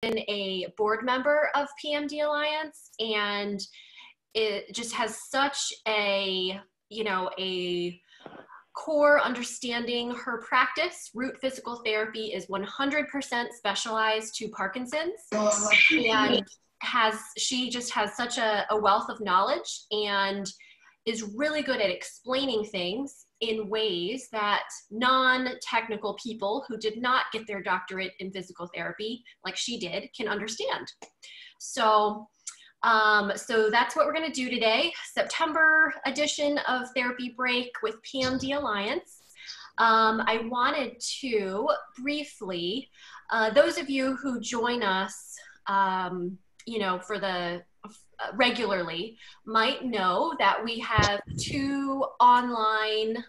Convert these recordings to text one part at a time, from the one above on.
been a board member of PMD Alliance, and it just has such a, you know, a core understanding. Her practice, Root Physical Therapy, is 100% specialized to Parkinson's, and she just has such a wealth of knowledge and is really good at explaining things in ways that non-technical people who did not get their doctorate in physical therapy, like she did, can understand. So that's what we're going to do today, September edition of Therapy Break with PMD Alliance. I wanted to briefly, those of you who join us, you know, for the regularly might know that we have 2 online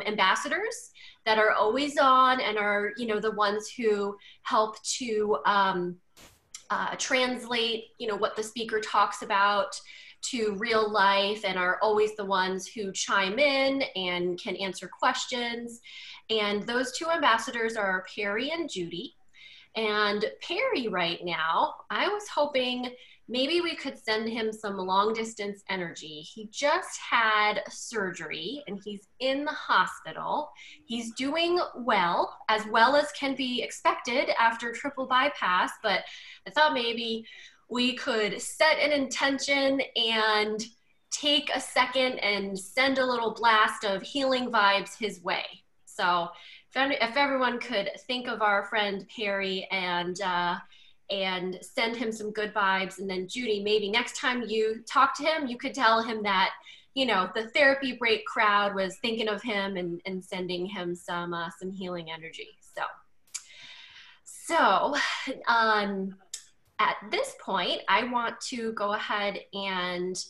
ambassadors that are always on and are, you know, the ones who help to translate, you know, what the speaker talks about to real life, and are always the ones who chime in and can answer questions. And those 2 ambassadors are Perry and Judy. And Perry right now, I was hoping maybe we could send him some long distance energy. He just had surgery and he's in the hospital. He's doing well as can be expected after triple bypass, but I thought maybe we could set an intention and take a second and send a little blast of healing vibes his way. So if everyone could think of our friend Perry and send him some good vibes. And then Judy, maybe next time you talk to him, you could tell him that, you know, the Therapy Break crowd was thinking of him and sending him some healing energy. So at this point, I want to go ahead and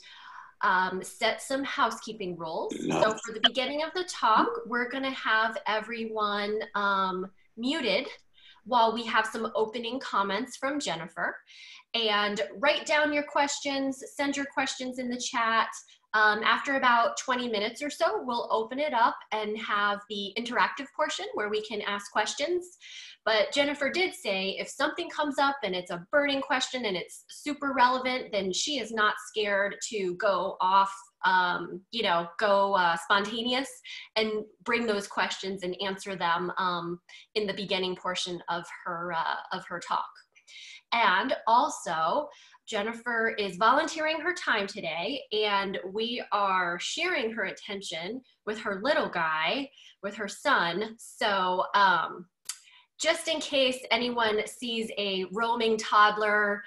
set some housekeeping rules. So for the beginning of the talk, we're gonna have everyone muted while we have some opening comments from Jennifer. And write down your questions, send your questions in the chat. After about 20 minutes or so, we'll open it up and have the interactive portion where we can ask questions. But Jennifer did say if something comes up and it's a burning question and it's super relevant, then she is not scared to go off, you know, go spontaneous and bring those questions and answer them in the beginning portion of her talk. And also, Jennifer is volunteering her time today, and we are sharing her attention with her little guy, with her son. So just in case anyone sees a roaming toddler,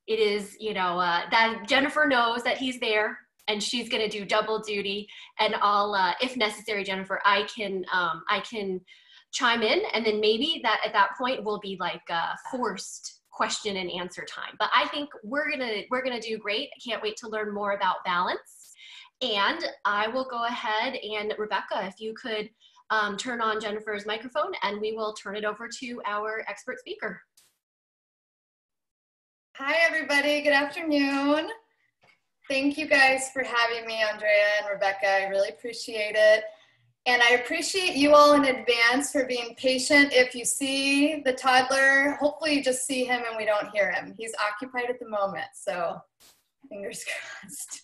it is, you know, that Jennifer knows that he's there and she's gonna do double duty. And I'll, if necessary, Jennifer, I can chime in, and then maybe that at that point will be like forced question and answer time. But I think we're gonna do great. I can't wait to learn more about balance. And I will go ahead and Rebecca, if you could turn on Jennifer's microphone, and we will turn it over to our expert speaker. Hi everybody, good afternoon. Thank you guys for having me, Andrea and Rebecca. I really appreciate it. And I appreciate you all in advance for being patient. If you see the toddler, hopefully you just see him and we don't hear him. He's occupied at the moment, so fingers crossed.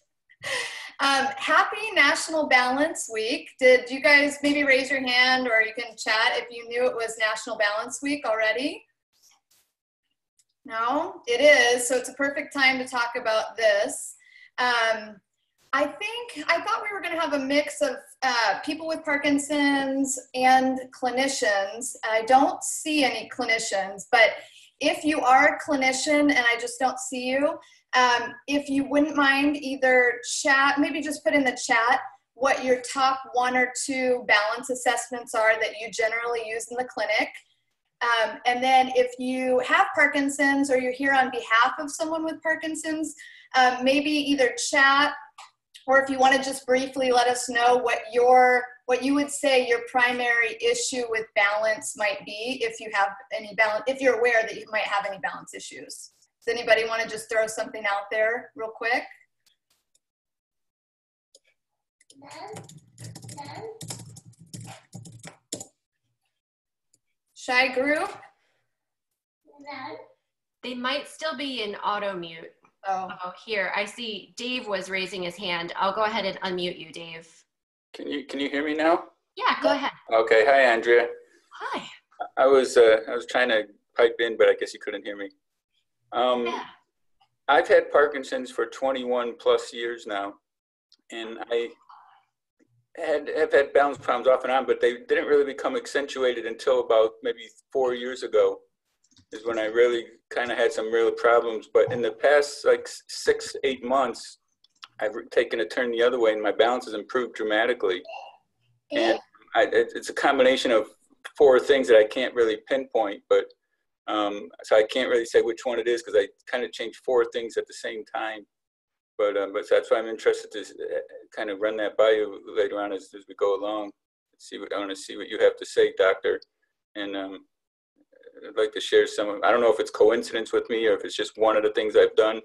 Happy National Balance Week. Did you guys maybe raise your hand, or you can chat if you knew it was National Balance Week already? No, it is, so it's a perfect time to talk about this. I thought we were going to have a mix of people with Parkinson's and clinicians. I don't see any clinicians, but if you are a clinician and I just don't see you, if you wouldn't mind either chat, maybe just put in the chat what your top 1 or 2 balance assessments are that you generally use in the clinic. And then if you have Parkinson's or you're here on behalf of someone with Parkinson's, maybe either chat, or if you want to just briefly let us know what you would say your primary issue with balance might be, if you have any balance, if you're aware that you might have any balance issues. Does anybody want to just throw something out there real quick? Shy group? They might still be in auto mute. Oh, Here, I see Dave was raising his hand. I'll go ahead and unmute you, Dave. Can you hear me now? Yeah, go ahead. Okay. Hi, Andrea. Hi. I was trying to pipe in, but I guess you couldn't hear me. Yeah. I've had Parkinson's for 21 plus years now, and I have had balance problems off and on, but they didn't really become accentuated until about maybe 4 years ago is when I really kind of had some real problems. But in the past, like 6, 8 months, I've taken a turn the other way, and my balance has improved dramatically. And it's a combination of 4 things that I can't really pinpoint, but so I can't really say which one it is because I kind of changed 4 things at the same time. But so that's why I'm interested to kind of run that by you later on as we go along. I want to see what you have to say, doctor. And I'd like to share some. I don't know if it's coincidence with me or if it's just one of the things I've done,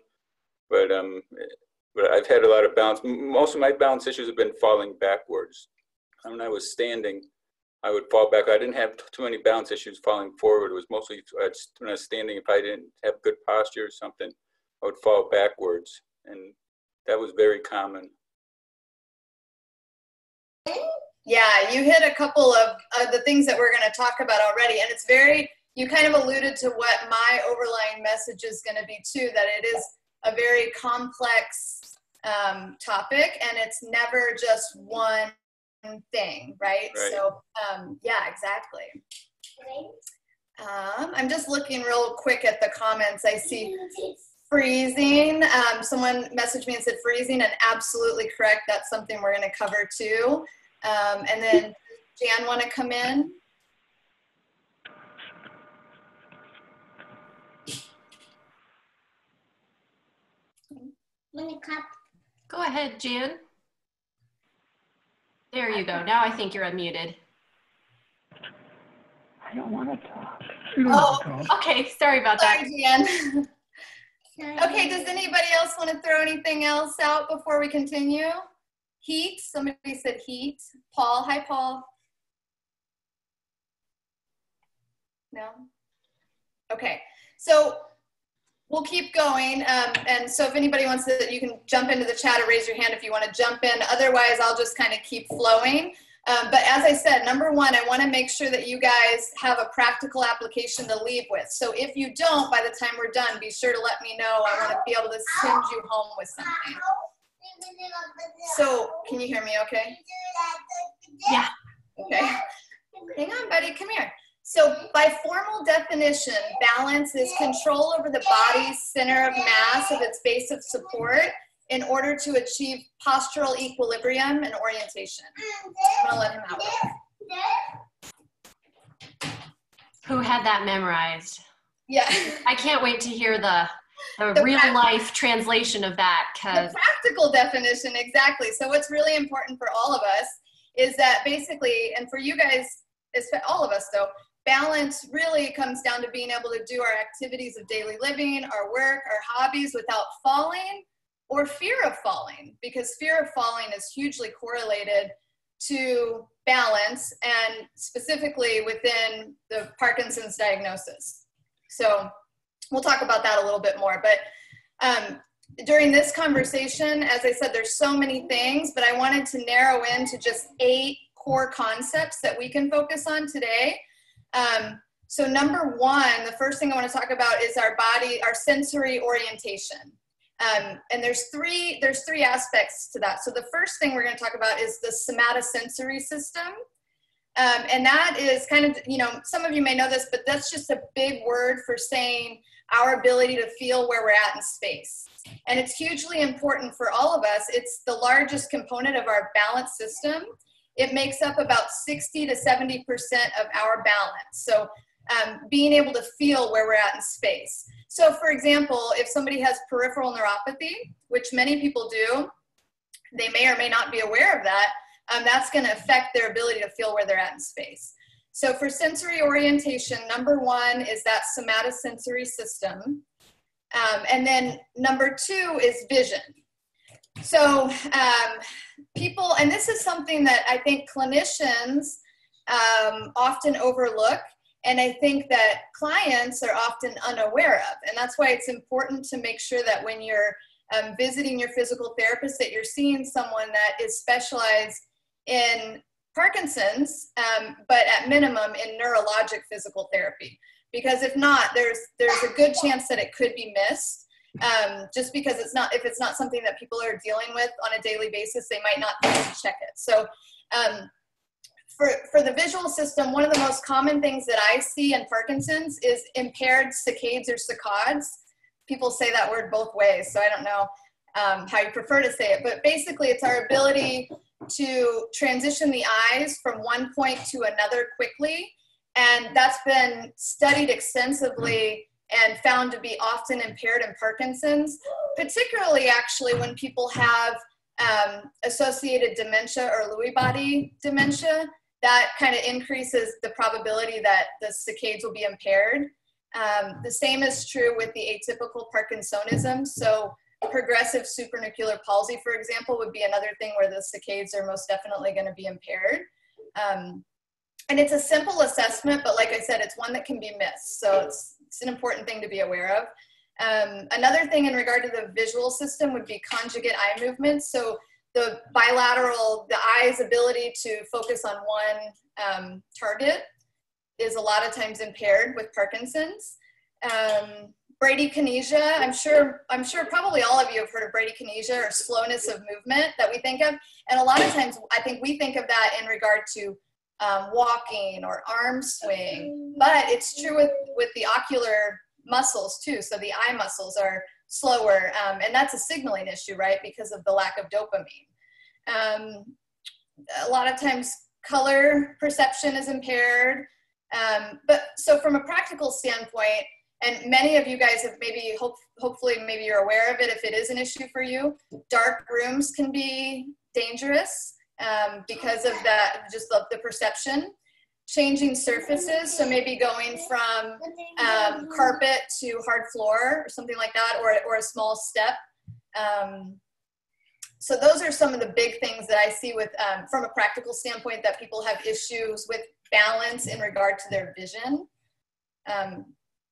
but I've had a lot of balance. Most of my balance issues have been falling backwards. When I was standing, I would fall back. I didn't have too many balance issues falling forward. It was mostly when I was standing, if I didn't have good posture or something, I would fall backwards. And that was very common. yeah, you hit a couple of the things that we're going to talk about already. And it's you kind of alluded to what my overlying message is going to be too, that it is a very complex topic, and it's never just one thing, right? So yeah, exactly. I'm just looking real quick at the comments. I see freezing. Someone messaged me and said freezing, and absolutely correct. That's something we're going to cover too. And then Jan want to come in? Go ahead, Jan. There you go. Now I think you're unmuted. I don't want to talk. Oh, okay. Sorry about that. Sorry, Jan. Okay, does anybody else want to throw anything else out before we continue? Heat, somebody said heat. Paul, hi Paul. No? Okay, so we'll keep going. And so if anybody wants to, you can jump into the chat or raise your hand if you want to jump in. Otherwise, I'll just kind of keep flowing. But as I said, number one, I want to make sure that you guys have a practical application to leave with. So if you don't, by the time we're done, be sure to let me know. I want to be able to send you home with something. So can you hear me okay? Yeah. Okay. Hang on, buddy. Come here. So by formal definition, balance is control over the body's center of mass of its base of support in order to achieve postural equilibrium and orientation. I'm gonna let him out. Who had that memorized? Yeah. I can't wait to hear the real life translation of that. The practical definition, exactly. So what's really important for all of us is that basically, and for you guys, all of us though, balance really comes down to being able to do our activities of daily living, our work, our hobbies without falling or fear of falling, because fear of falling is hugely correlated to balance, and specifically within the Parkinson's diagnosis. So we'll talk about that a little bit more. But during this conversation, as I said, there's so many things, but I wanted to narrow in to just 8 core concepts that we can focus on today. So number one, the first thing I want to talk about is our body, our sensory orientation. And there's three aspects to that. So the first thing we're going to talk about is the somatosensory system. And that is kind of, some of you may know this, but that's just a big word for saying our ability to feel where we're at in space. And it's hugely important for all of us. It's the largest component of our balance system. It makes up about 60 to 70% of our balance. So being able to feel where we're at in space. So for example, if somebody has peripheral neuropathy, which many people do, they may or may not be aware of that, that's going to affect their ability to feel where they're at in space. So for sensory orientation, number one is that somatosensory system. And then number two is vision. So people, and this is something that I think clinicians often overlook, and I think that clients are often unaware of. And that's why it's important to make sure that when you're visiting your physical therapist, that you're seeing someone that is specialized in Parkinson's, but at minimum in neurologic physical therapy. Because if not, there's a good chance that it could be missed. Just because if it's not something that people are dealing with on a daily basis, they might not think to check it. So for the visual system, one of the most common things that I see in Parkinson's is impaired saccades or saccades. People say that word both ways, so I don't know how you prefer to say it, but basically it's our ability to transition the eyes from one point to another quickly, and that's been studied extensively and found to be often impaired in Parkinson's, particularly actually when people have associated dementia or Lewy body dementia. That kind of increases the probability that the saccades will be impaired. The same is true with the atypical Parkinsonism. So progressive supranuclear palsy, for example, would be another thing where the saccades are most definitely going to be impaired. And it's a simple assessment, but like I said, it's one that can be missed. So it's an important thing to be aware of. Another thing in regard to the visual system would be conjugate eye movements. So the eye's ability to focus on one target is a lot of times impaired with Parkinson's. Bradykinesia, I'm sure probably all of you have heard of bradykinesia, or slowness of movement that we think of. And a lot of times I think we think of that in regard to walking or arm swing, but it's true with the ocular muscles too. So the eye muscles are slower, and that's a signaling issue, right? Because of the lack of dopamine. A lot of times color perception is impaired. But so from a practical standpoint, and many of you guys have maybe, hopefully maybe you're aware of it if it is an issue for you, dark rooms can be dangerous because of that, just the perception. Changing surfaces, so maybe going from carpet to hard floor or something like that, or a small step. So those are some of the big things that I see with, from a practical standpoint, that people have issues with balance in regard to their vision.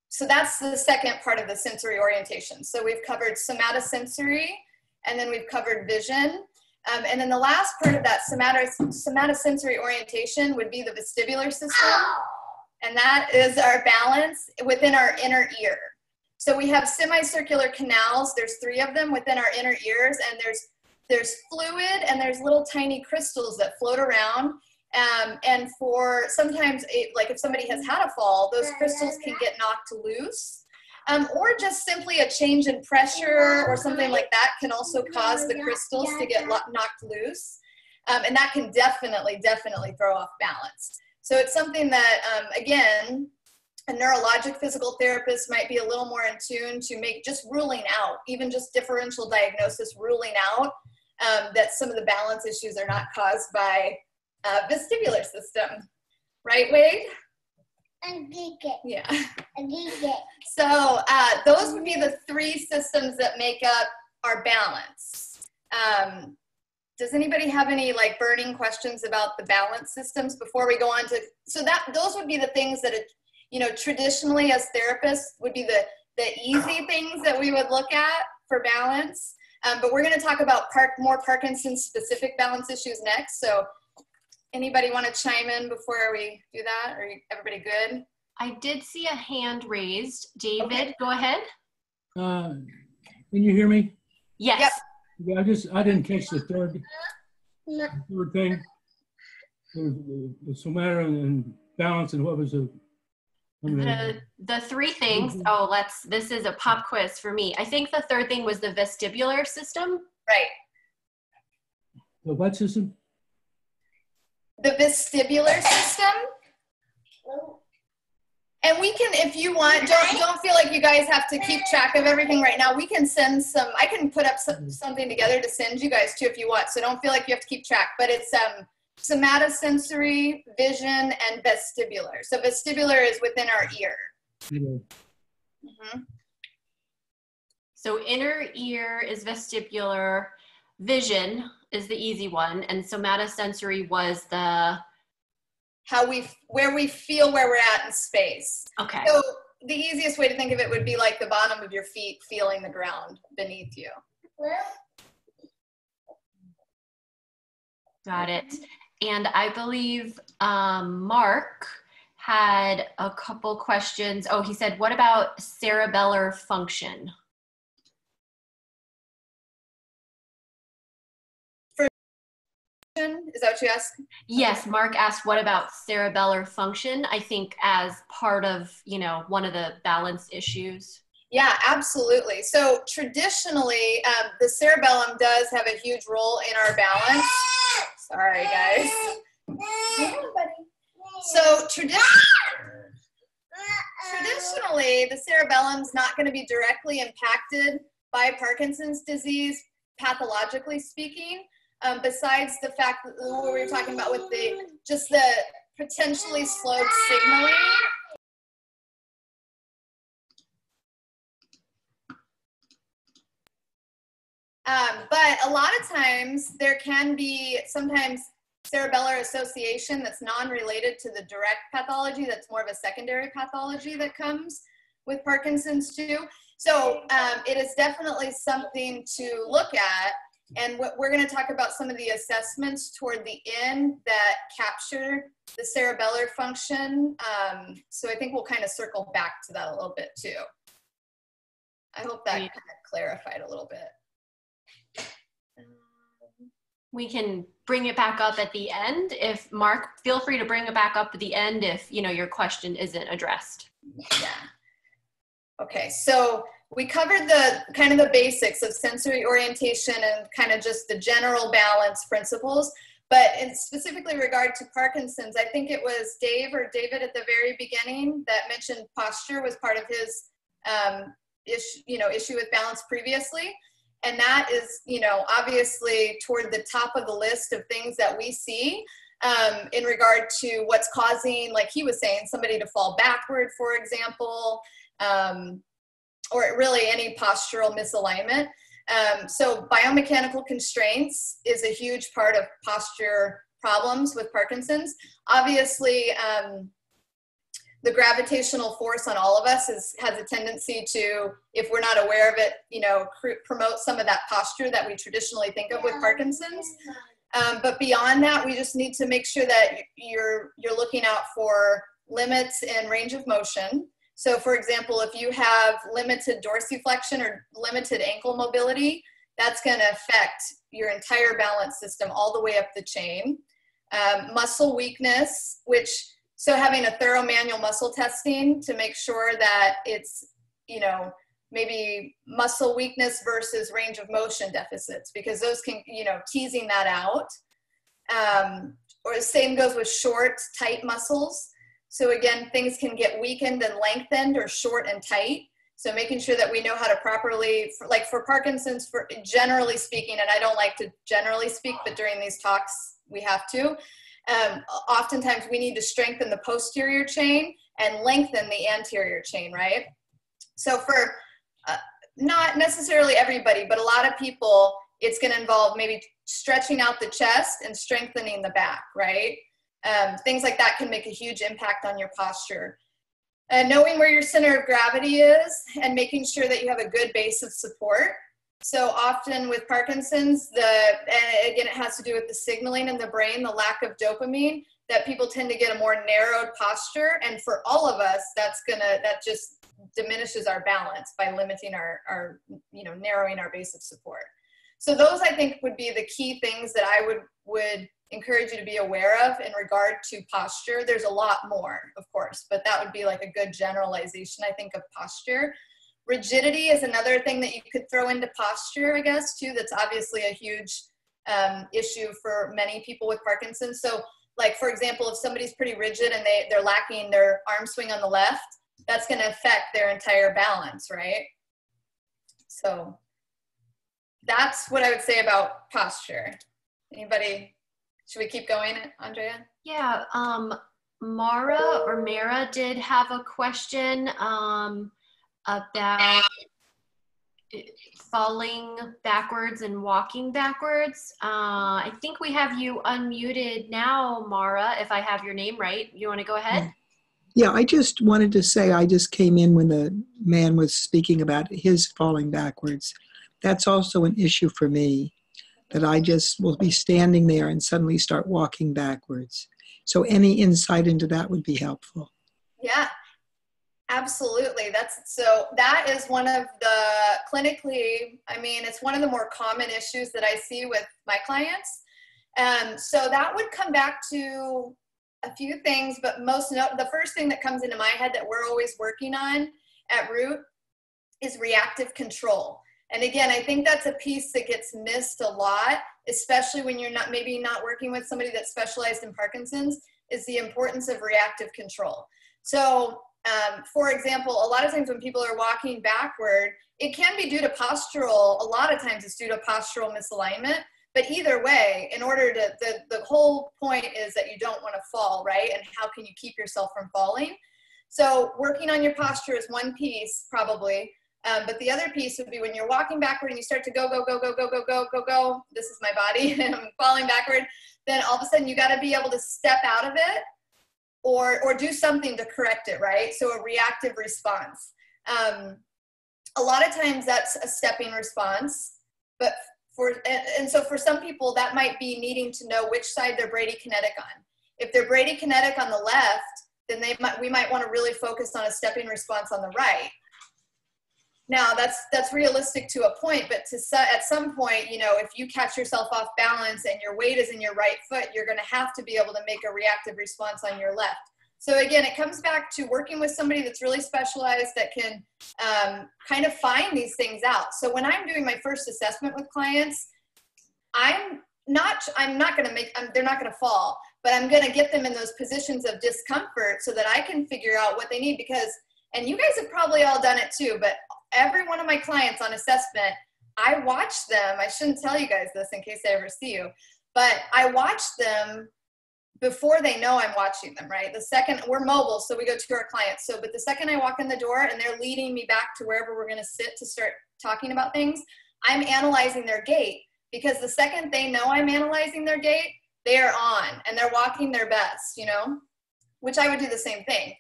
So that's the second part of the sensory orientation. So we've covered somatosensory, and then we've covered vision. And then the last part of that somatosensory orientation would be the vestibular system. And that is our balance within our inner ear. So we have semicircular canals. There's 3 of them within our inner ears, and there's fluid, and there's little tiny crystals that float around. And for sometimes, like if somebody has had a fall, those crystals can get knocked loose. Or just simply a change in pressure or something like that can also cause the crystals to get knocked loose. And that can definitely throw off balance. So it's something that, again, a neurologic physical therapist might be a little more in tune to make, just ruling out, even just differential diagnosis, ruling out that some of the balance issues are not caused by vestibular system. Right, Wade? Yeah. So those would be the 3 systems that make up our balance. Does anybody have any like burning questions about the balance systems before we go on to, so those would be the things that, traditionally as therapists would be the easy things that we would look at for balance. But we're going to talk about more Parkinson's specific balance issues next. So anybody want to chime in before we do that? Are everybody good? I did see a hand raised. David, okay. Go ahead. Can you hear me? Yes. Yep. Yeah, I didn't catch the third thing. The somatic and balance, and what was the 3 things. Oh, this is a pop quiz for me. I think the 3rd thing was the vestibular system. Right. The what system? The vestibular system. And we can, if you want, don't feel like you guys have to keep track of everything right now. We can send I can put up something together to send you guys too if you want. So don't feel like you have to keep track. But it's somatosensory, vision, and vestibular. So vestibular is within our ear. Mm-hmm. So inner ear is vestibular. Vision is the easy one. And somatosensory was the where we feel where we're at in space. Okay. So the easiest way to think of it would be like the bottom of your feet feeling the ground beneath you. Got it. And I believe Mark had a couple questions. Oh, he said, what about cerebellar function? Is that what you asked? Yes, Mark asked, what about cerebellar function? I think as part of, you know, one of the balance issues. Yeah, absolutely. So traditionally, the cerebellum does have a huge role in our balance. Sorry, guys. So traditionally, the cerebellum's not going to be directly impacted by Parkinson's disease, pathologically speaking. Besides the fact that what we were talking about with the potentially slowed signaling. But a lot of times there can be sometimes cerebellar association that's non-related to the direct pathology, that's more of a secondary pathology that comes with Parkinson's too. So it is definitely something to look at. And we're going to talk about some of the assessments toward the end that capture the cerebellar function. So I think we'll kind of circle back to that a little bit too. I hope that kind of clarified a little bit. We can bring it back up at the end. If Mark, feel free to bring it back up at the end if, you know, your question isn't addressed. Yeah. Okay, so we covered the kind of the basics of sensory orientation and kind of just the general balance principles, but in specifically regard to Parkinson's, I think it was Dave or David at the very beginning that mentioned posture was part of his issue with balance previously. And that is, you know, obviously toward the top of the list of things that we see in regard to what's causing, like he was saying, somebody to fall backward, for example, or really any postural misalignment. So biomechanical constraints is a huge part of posture problems with Parkinson's. Obviously, the gravitational force on all of us has a tendency to, if we're not aware of it, you know, promote some of that posture that we traditionally think of with Parkinson's. But beyond that, we just need to make sure that you're looking out for limits in range of motion. So for example, if you have limited dorsiflexion or limited ankle mobility, that's going to affect your entire balance system all the way up the chain. Muscle weakness, so having a thorough manual muscle testing to make sure that it's, you know, maybe muscle weakness versus range of motion deficits, because those can, you know, teasing that out. Or the same goes with short, tight muscles. So again, things can get weakened and lengthened or short and tight. So making sure that we know how to properly, for Parkinson's, for generally speaking, and I don't like to generally speak, but during these talks, we have to. Oftentimes we need to strengthen the posterior chain and lengthen the anterior chain, right? So for not necessarily everybody, but a lot of people, it's going to involve maybe stretching out the chest and strengthening the back, right? Things like that can make a huge impact on your posture. Knowing where your center of gravity is and making sure that you have a good base of support. So often with Parkinson's, and again, it has to do with the signaling in the brain, the lack of dopamine, that people tend to get a more narrowed posture. And for all of us, that just diminishes our balance by limiting our narrowing our base of support. So those, I think, would be the key things that I would encourage you to be aware of in regard to posture. There's a lot more, of course, but that would be like a good generalization, I think, of posture. Rigidity is another thing that you could throw into posture, I guess, too. That's obviously a huge issue for many people with Parkinson's. So, like, for example, if somebody's pretty rigid and they're lacking their arm swing on the left, that's going to affect their entire balance, right? So that's what I would say about posture. Anybody? Should we keep going, Andrea? Yeah, Mara did have a question about falling backwards and walking backwards. I think we have you unmuted now, Mara, if I have your name right. You want to go ahead? Yeah, I just wanted to say I just came in when the man was speaking about his falling backwards. That's also an issue for me, that I just will be standing there and suddenly start walking backwards. So any insight into that would be helpful. Yeah, absolutely. That is one of the clinically, I mean, it's one of the more common issues that I see with my clients. So that would come back to a few things, but the first thing that comes into my head that we're always working on at Root is reactive control. And again, I think that's a piece that gets missed a lot, especially when you're maybe not working with somebody that's specialized in Parkinson's, is the importance of reactive control. So, for example, a lot of times when people are walking backward, it can be due to postural, a lot of times it's due to postural misalignment, but either way, in order to, the whole point is that you don't want to fall, right? And how can you keep yourself from falling? So working on your posture is one piece, probably. But the other piece would be when you're walking backward and you start to go, this is my body, I'm falling backward, then all of a sudden you got to be able to step out of it or do something to correct it, right? So a reactive response. A lot of times that's a stepping response, but so for some people that might be needing to know which side they're bradykinetic on. If they're bradykinetic on the left, then we might want to really focus on a stepping response on the right. Now that's realistic to a point, but at some point, you know, if you catch yourself off balance and your weight is in your right foot, you're going to have to be able to make a reactive response on your left. So again, it comes back to working with somebody that's really specialized that can kind of find these things out. So when I'm doing my first assessment with clients, they're not going to fall, but I'm going to get them in those positions of discomfort so that I can figure out what they need and you guys have probably all done it too, but every one of my clients on assessment, I watch them. I shouldn't tell you guys this in case I ever see you, but I watch them before they know I'm watching them, right? The second, we're mobile, so we go to our clients. But the second I walk in the door and they're leading me back to wherever we're gonna sit to start talking about things, I'm analyzing their gait, because the second they know I'm analyzing their gait, they are on and they're walking their best, you know, which I would do the same thing.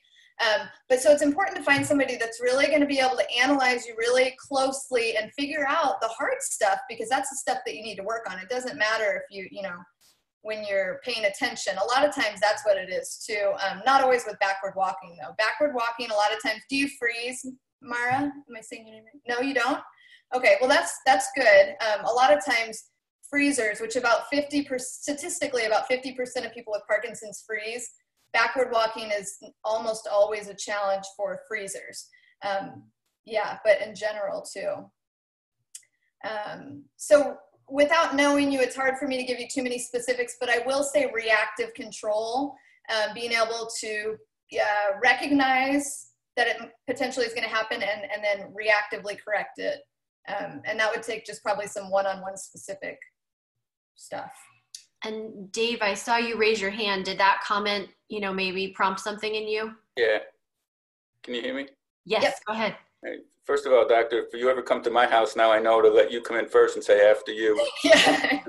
But so it's important to find somebody that's really going to be able to analyze you really closely and figure out the hard stuff, because that's the stuff that you need to work on. It doesn't matter if you know, when you're paying attention. A lot of times that's what it is too. Not always with backward walking though. Backward walking, a lot of times, do you freeze, Mara? Am I saying your name right? No, you don't? Okay, well that's good. A lot of times freezers, which statistically about 50% of people with Parkinson's freeze. Backward walking is almost always a challenge for freezers. Yeah, but in general too. So without knowing you, it's hard for me to give you too many specifics, but I will say reactive control, being able to recognize that it potentially is going to happen and then reactively correct it. And that would take just probably some one-on-one specific stuff. And Dave, I saw you raise your hand. Did that comment, you know, maybe prompt something in you? Yeah. Can you hear me? Yes, yep. Go ahead. First of all, doctor, if you ever come to my house now, I know to let you come in first and say after you. Yeah.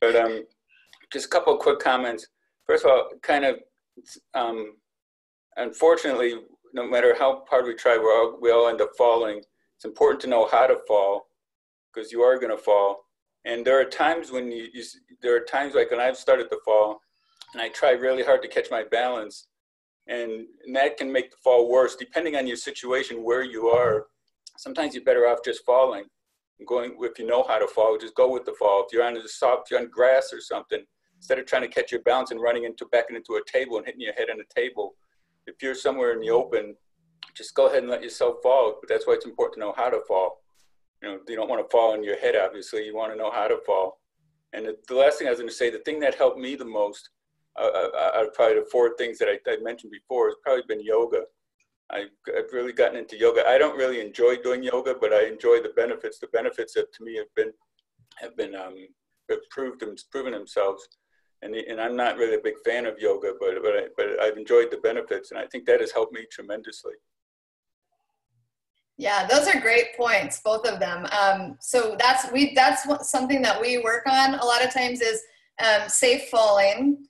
But just a couple of quick comments. First of all, kind of, unfortunately, no matter how hard we try, we all end up falling. It's important to know how to fall, because you are going to fall. And there are times when there are times like when I've started to fall and I try really hard to catch my balance, and that can make the fall worse depending on your situation, where you are. Sometimes you're better off just falling and going. If you know how to fall, just go with the fall. If you're on if you're on grass or something, instead of trying to catch your balance and running back into a table and hitting your head on a table, if you're somewhere in the open, just go ahead and let yourself fall. But that's why it's important to know how to fall. You know, you don't want to fall on your head, obviously. You want to know how to fall. And the last thing I was going to say, the thing that helped me the most, probably the 4 things that I mentioned before, has probably been yoga. I've really gotten into yoga. I don't really enjoy doing yoga, but I enjoy the benefits. The benefits that to me have proven themselves. And I'm not really a big fan of yoga, but I've enjoyed the benefits, and I think that has helped me tremendously. Yeah, those are great points, both of them. So something that we work on a lot of times is safe falling.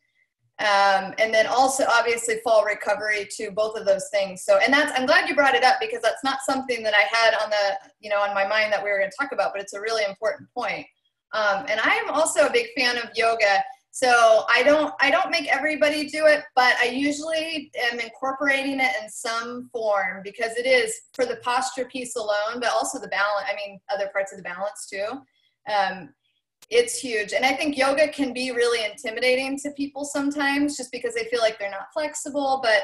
And then also obviously fall recovery to both of those things. So, and I'm glad you brought it up, because that's not something that I had on my mind that we were going to talk about, but it's a really important point. And I'm also a big fan of yoga. So I don't make everybody do it, but I usually am incorporating it in some form, because it is for the posture piece alone, but also the balance. I mean, other parts of the balance too. It's huge. And I think yoga can be really intimidating to people sometimes, just because they feel like they're not flexible, but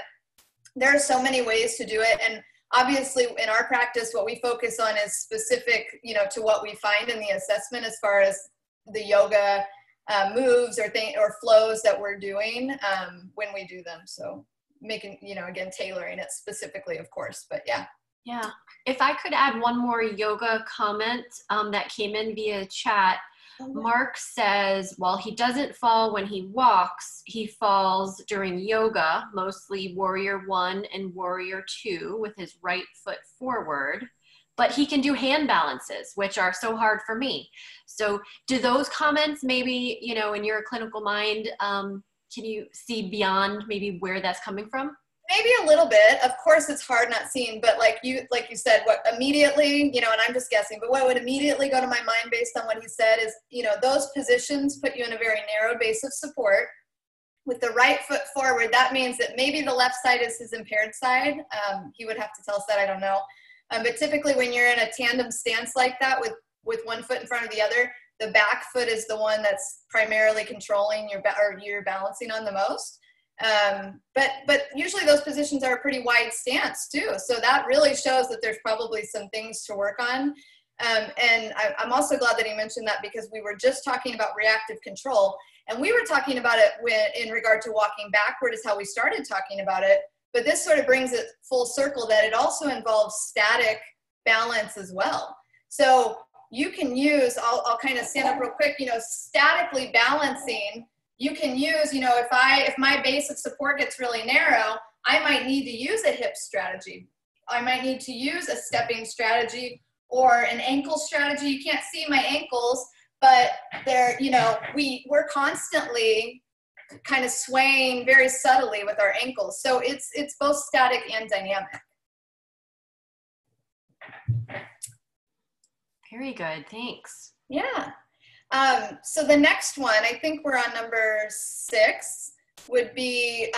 there are so many ways to do it. And obviously in our practice, what we focus on is specific, to what we find in the assessment as far as the yoga moves or flows that we're doing when we do them. So making, again, tailoring it specifically, of course, but yeah. Yeah. If I could add one more yoga comment that came in via chat. Mark says, while he doesn't fall when he walks, he falls during yoga, mostly Warrior 1 and Warrior 2 with his right foot forward, but he can do hand balances, which are so hard for me. So do those comments maybe, in your clinical mind, can you see beyond maybe where that's coming from? Maybe a little bit. Of course, it's hard not seeing, but like you said, what immediately, and I'm just guessing, but what would immediately go to my mind based on what he said is, those positions put you in a very narrow base of support. With the right foot forward, that means that maybe the left side is his impaired side. He would have to tell us that, I don't know. But typically when you're in a tandem stance like that with one foot in front of the other, the back foot is the one that's primarily controlling you're balancing on the most. But usually those positions are a pretty wide stance too. So that really shows that there's probably some things to work on. And I'm also glad that he mentioned that, because we were just talking about reactive control, and we were talking about it in regard to walking backward is how we started talking about it. But this sort of brings it full circle that it also involves static balance as well. So you can use, I'll kind of stand up real quick, statically balancing. You can use, if my base of support gets really narrow, I might need to use a hip strategy. I might need to use a stepping strategy or an ankle strategy. You can't see my ankles, but they're, we're constantly kind of swaying very subtly with our ankles. So it's both static and dynamic. Very good, thanks. Yeah. So the next one, I think we're on number 6, would be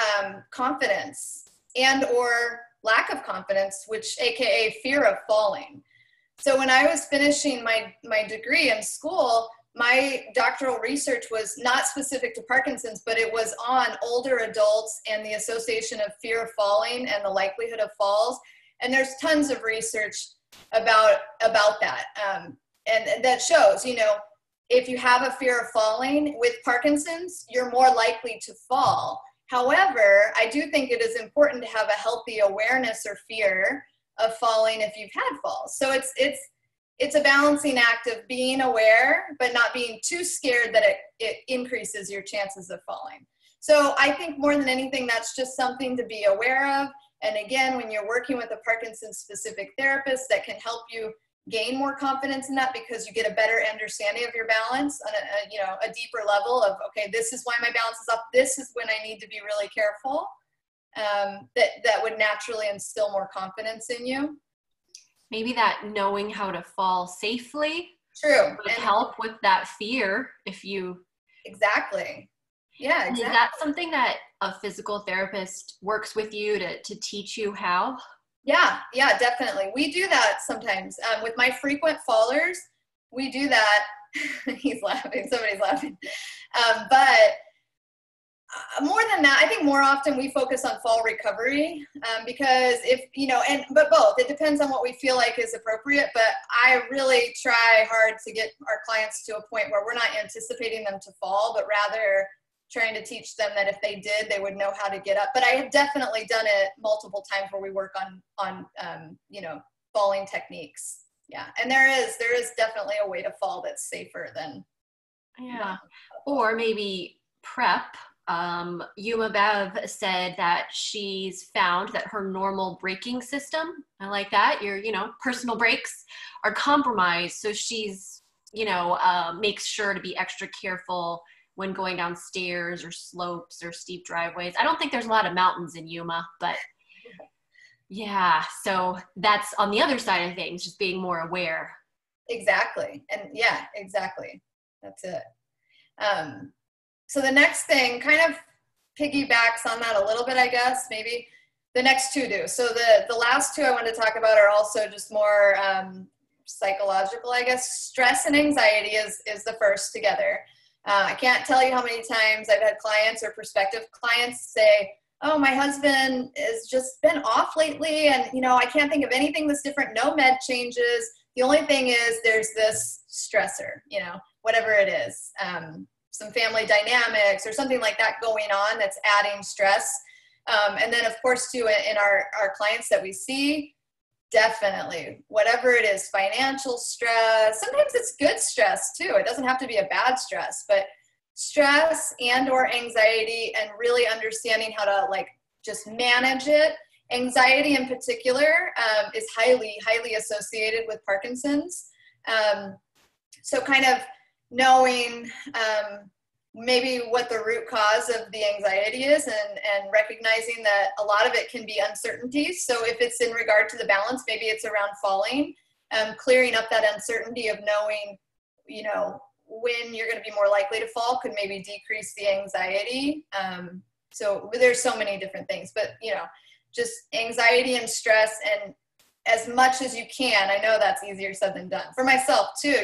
confidence and or lack of confidence, which AKA fear of falling. So when I was finishing my degree in school, my doctoral research was not specific to Parkinson's, but it was on older adults and the association of fear of falling and the likelihood of falls. And there's tons of research about that. And that shows, if you have a fear of falling with Parkinson's, you're more likely to fall. However, I do think it is important to have a healthy awareness or fear of falling if you've had falls. So it's a balancing act of being aware, but not being too scared that it increases your chances of falling. So I think more than anything, that's just something to be aware of. And again, when you're working with a Parkinson's specific therapist, that can help you gain more confidence in that, because you get a better understanding of your balance on a deeper level of, okay, this is why my balance is up. This is when I need to be really careful. That would naturally instill more confidence in you. Maybe that knowing how to fall safely would help with that fear if you. Exactly. Yeah, exactly. Is that something that a physical therapist works with you to teach you how? Yeah, definitely. We do that sometimes. With my frequent fallers, we do that. He's laughing. Somebody's laughing. But more than that, I think more often we focus on fall recovery because but both. It depends on what we feel like is appropriate. But I really try hard to get our clients to a point where we're not anticipating them to fall, but rather trying to teach them that if they did, they would know how to get up. But I have definitely done it multiple times where we work on falling techniques. Yeah, and there is definitely a way to fall that's safer than. Yeah, or maybe prep Yuma Bev said that she's found that her normal braking system, I like that, your, personal brakes are compromised. So she's, makes sure to be extra careful when going down stairs or slopes or steep driveways. I don't think there's a lot of mountains in Yuma, but yeah, so that's on the other side of things, just being more aware. Exactly. And yeah, exactly. That's it. So the next thing kind of piggybacks on that a little bit, I guess, maybe the next two do. So the last two I want to talk about are also just more psychological, I guess. Stress and anxiety is the first together. I can't tell you how many times I've had clients or prospective clients say, oh, my husband has just been off lately, and I can't think of anything that's different, no med changes. The only thing is there's this stressor, whatever it is, some family dynamics or something like that going on that's adding stress. And then, of course, too, in our clients that we see, definitely, whatever it is, financial stress, sometimes it's good stress too. It doesn't have to be a bad stress, but stress and or anxiety, and really understanding how to just manage it. Anxiety in particular is highly, highly associated with Parkinson's. So kind of knowing maybe what the root cause of the anxiety is, and recognizing that a lot of it can be uncertainties. So if it's in regard to the balance, maybe it's around falling, clearing up that uncertainty of knowing, when you're going to be more likely to fall could maybe decrease the anxiety. So there's so many different things, but, just anxiety and stress, and as much as you can. I know that's easier said than done. For myself too,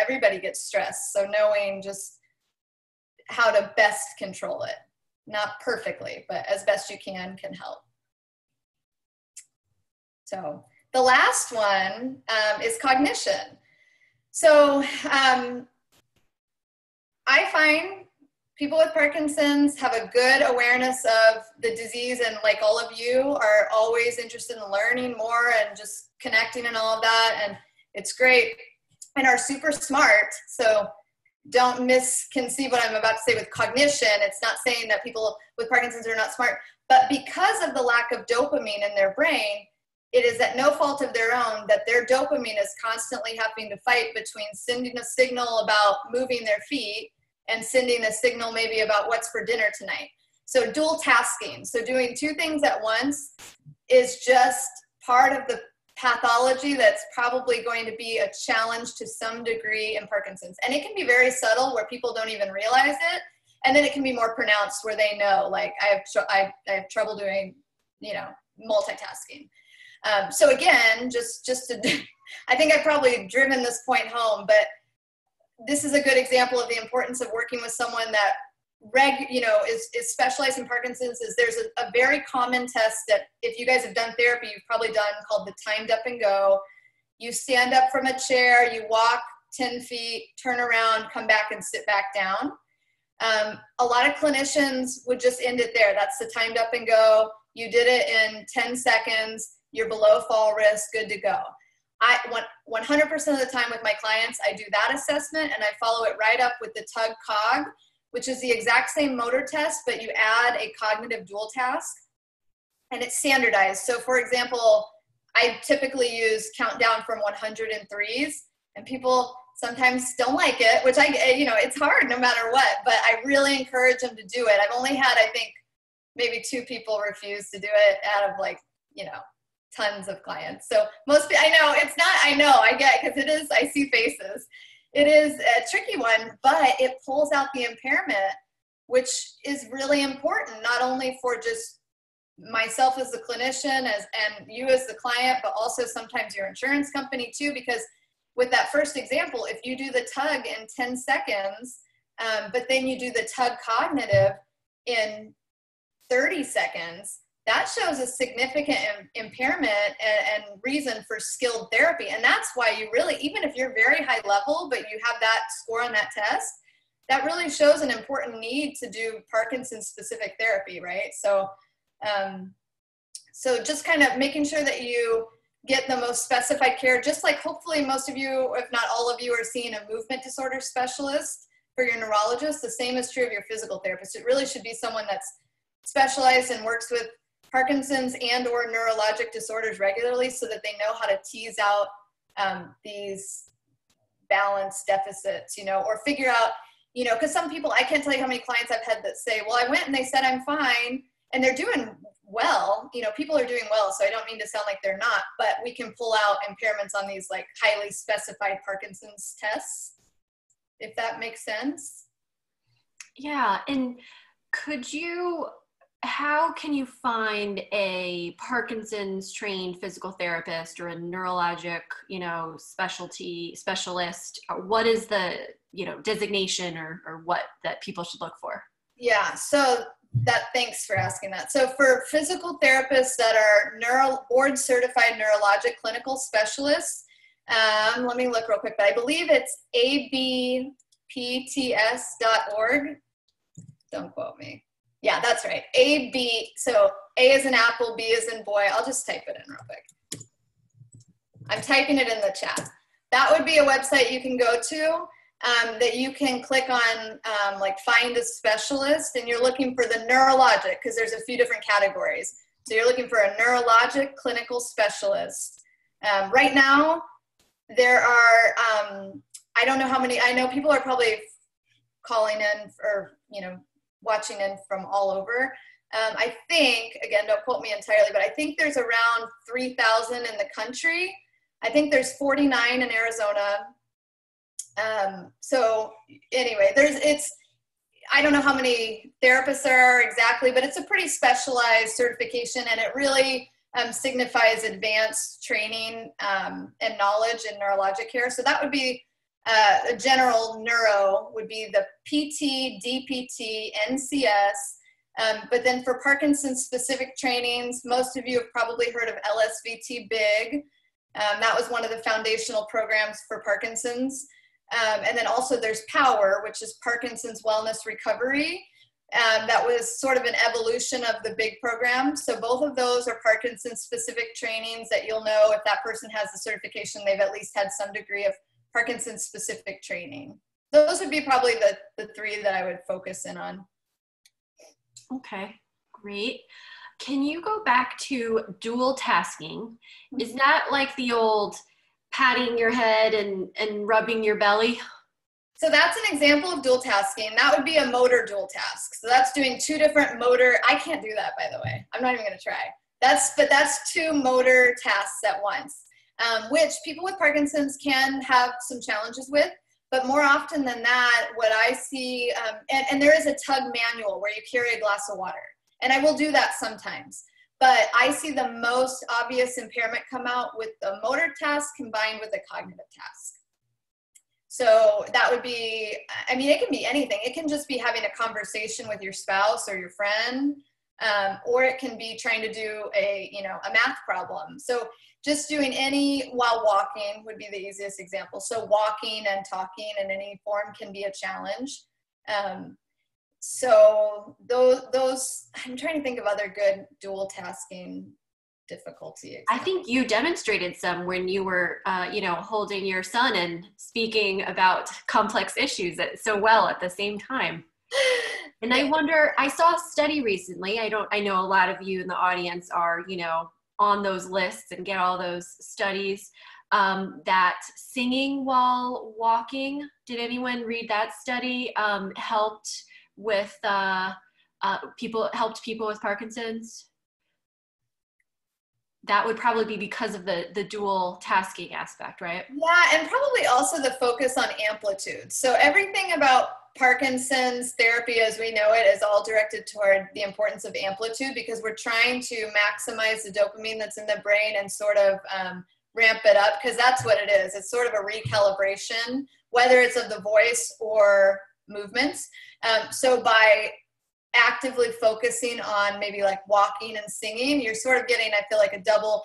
everybody gets stressed. So knowing just how to best control it, not perfectly, but as best you can help. So the last one is cognition. So I find people with Parkinson's have a good awareness of the disease, and like all of you are always interested in learning more and just connecting and all of that, and it's great, and are super smart. So don't misconceive what I'm about to say with cognition. It's not saying that people with Parkinson's are not smart, but because of the lack of dopamine in their brain, it is at no fault of their own that their dopamine is constantly having to fight between sending a signal about moving their feet and sending a signal maybe about what's for dinner tonight. So dual tasking, so doing two things at once, is just part of the pathology that's probably going to be a challenge to some degree in Parkinson's. And it can be very subtle where people don't even realize it. And then it can be more pronounced where they know, like, I have trouble doing, multitasking. So again, just to, I think I've probably driven this point home, but this is a good example of the importance of working with someone that is specialized in Parkinson's. Is there's a very common test that if you guys have done therapy, you've probably done, called the timed up and go. You stand up from a chair, you walk 10 feet, turn around, come back and sit back down. A lot of clinicians would just end it there. That's the timed up and go. You did it in 10 seconds. You're below fall risk, good to go. 100% of the time with my clients, I do that assessment, and I follow it right up with the TUG cog, which is the exact same motor test, but you add a cognitive dual task, and it's standardized. So for example, I typically use countdown from 103s, and people sometimes don't like it, which it's hard no matter what, but I really encourage them to do it. I've only had, I think, maybe 2 people refuse to do it out of tons of clients. So I get, because it is, I see faces. It is a tricky one, but it pulls out the impairment, which is really important, not only for just myself as the clinician and you as the client, but also sometimes your insurance company too, because with that first example, if you do the TUG in 10 seconds, but then you do the TUG cognitive in 30 seconds, that shows a significant impairment and reason for skilled therapy. And that's why you really, even if you're very high level, but you have that score on that test, that really shows an important need to do Parkinson's specific therapy, right? So, so just kind of making sure that you get the most specified care, just like hopefully most of you, if not all of you, are seeing a movement disorder specialist for your neurologist, the same is true of your physical therapist. It really should be someone that's specialized and works with Parkinson's and or neurologic disorders regularly, so that they know how to tease out these balance deficits, you know, or figure out, you know, because some people, I can't tell you how many clients I've had that say, well, I went and they said I'm fine, and they're doing well, you know, people are doing well, so I don't mean to sound like they're not, but we can pull out impairments on these like highly specified Parkinson's tests, if that makes sense. Yeah, and how can you find a Parkinson's trained physical therapist or a neurologic, you know, specialist? What is the, you know, designation or what that people should look for? Yeah, so thanks for asking that. So for physical therapists that are board certified neurologic clinical specialists, let me look real quick, but I believe it's abpts.org. Don't quote me. Yeah, that's right. So A is in apple, B is in boy. I'll just type it in real quick. I'm typing it in the chat. That would be a website you can go to that you can click on, like find a specialist, and you're looking for the neurologic, because there's a few different categories. So you're looking for a neurologic clinical specialist. Right now, there are, I don't know how many, I know people are probably calling in or, you know, watching in from all over. I think, again, don't quote me entirely, but I think there's around 3,000 in the country. I think there's 49 in Arizona. So anyway, I don't know how many therapists there are exactly, but it's a pretty specialized certification, and it really signifies advanced training and knowledge in neurologic care. So that would be a general neuro would be the PT, DPT, NCS. But then for Parkinson's specific trainings, most of you have probably heard of LSVT BIG. That was one of the foundational programs for Parkinson's. And then also there's POWER, which is Parkinson's Wellness Recovery. That was sort of an evolution of the BIG program. So both of those are Parkinson's specific trainings that you'll know if that person has the certification, they've at least had some degree of Parkinson's specific training. Those would be probably the three that I would focus in on. Okay, great. Can you go back to dual tasking? Is that like the old patting your head and rubbing your belly? So that's an example of dual tasking. That would be a motor dual task. So that's doing two different motor, I can't do that, by the way. I'm not even gonna try. But that's two motor tasks at once, which people with Parkinson's can have some challenges with. But more often than that, what I see, and there is a tug manual where you carry a glass of water. And I will do that sometimes. But I see the most obvious impairment come out with the motor task combined with a cognitive task. So that would be, I mean, it can be anything. It can just be having a conversation with your spouse or your friend, or it can be trying to do a math problem. So just doing any while walking would be the easiest example. So walking and talking in any form can be a challenge. So those, I'm trying to think of other good dual tasking difficulty examples. I think you demonstrated some when you were, holding your son and speaking about complex issues so well at the same time. And I wonder, I saw a study recently, I know a lot of you in the audience are, on those lists and get all those studies, that singing while walking, did anyone read that study, helped with people with Parkinson's? That would probably be because of the dual tasking aspect, right? Yeah, and probably also the focus on amplitude. So everything about Parkinson's therapy as we know it is all directed toward the importance of amplitude, because we're trying to maximize the dopamine that's in the brain and sort of ramp it up, because that's what it is. It's sort of a recalibration, whether it's of the voice or movements. So by actively focusing on maybe like walking and singing, you're sort of getting, I feel like, a double.